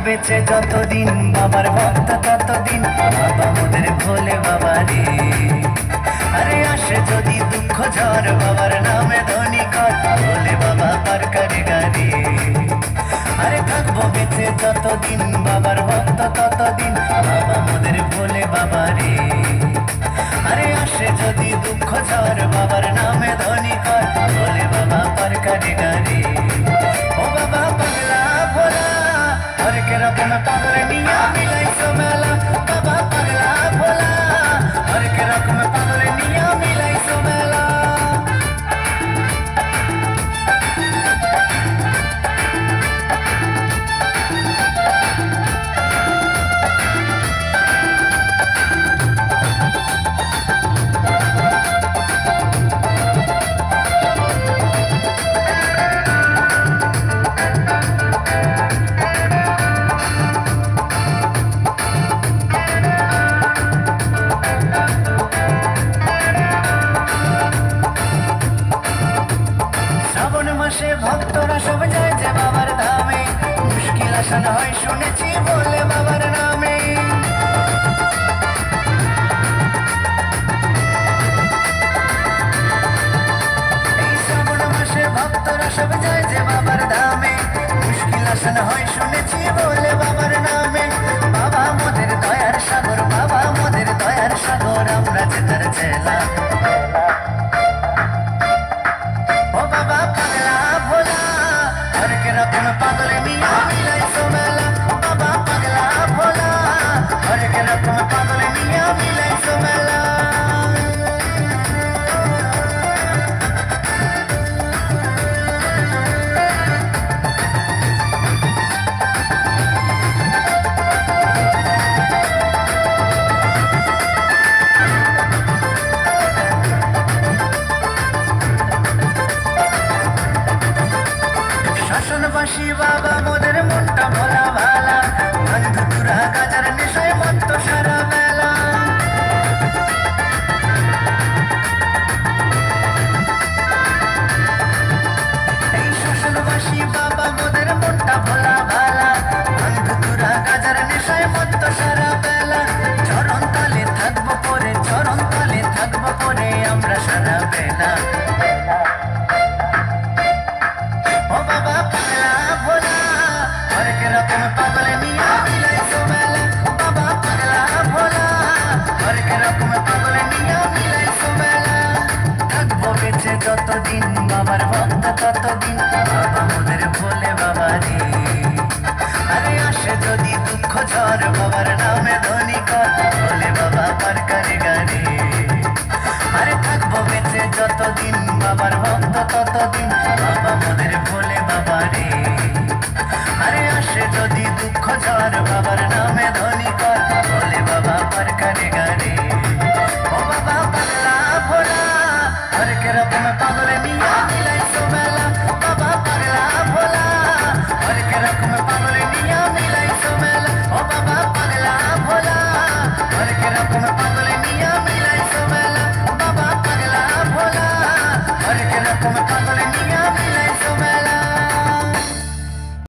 বেঁচে যতদিন বাবার ভক্ত ততদিন বাবা মোদের ভোলে বাবা রে। আরে আসে যদি দুঃখ ঝড় বাবার নামে ধ্বনি কর ভোলে বাবা পার করে গাড়ি। আরে থাকবো বেঁচে যতদিন বাবার ভক্ত ততদিন বাবা মোদের ভোলে বাবা রে। আরে আসে যদি দুঃখ ঝড় বাবার নামে ধ্বনি কর ভোলে বাবা পার করে গাড়ি। ও বাবা পাগলা ভোলা হরেক রকম পাগল নিয়া মিলাইছো মেলা। বাবা পাগলা ভোলা হরেক রকম পাগল নিয়া মিলাইছো মেলা। শ্রাবণ মাসে ভক্তরা সব যায় যে বাবার ধামে, মুশকিল আসান হয় শুনেছি বলে বাবার নামে। এই শ্রাবণ মাসে ভক্তরা সব যায় যে বাবার ধামে, মুশকিল আসান হয় শুনেছি বলে বাবার নামে। বাবা মোদের দয়ার সাগর, বাবা মোদের দয়ার সাগর, আমরা যে তার চেলা। ও বাবা পাগলা ভোলা হরেক রকম পাগল নিয়া মিলাইছো মেলা। বাবা পাগলা ভোলা হরেক রকম পাগল নিয়া মিলাইছো মেলা। শাসনবাসী বাবা মোদের মনটা ভোলা ভালা, বন্ধু তুরা গাজার নেশায় মত্ত সারা বেলা। এই শাসনবাসী বাবা মোদের মনটা ভোলা ভালা, বন্ধু তুরা গাজার নেশায় মত্ত সারা বেলা। চরণ তালে থাকবো পরে, চরণ তালে থাকবো পরে আমরা সারা বেলা। ও বাবা পাগলা ভোলা হরেক রকম পাগল নিয়া মিলাইছো মেলা। বাবা পাগলা ভোলা হরেক রকম পাগল নিয়া মিলাইছো মেলা। থাকবো বেঁচে যতদিন বাবার ভক্ত ততদিন বাবা মোদের ভোলে বাবা রে। আরে আসে যদি দুঃখ ঝড় বাবার নামে ধ্বনি কর ভোলে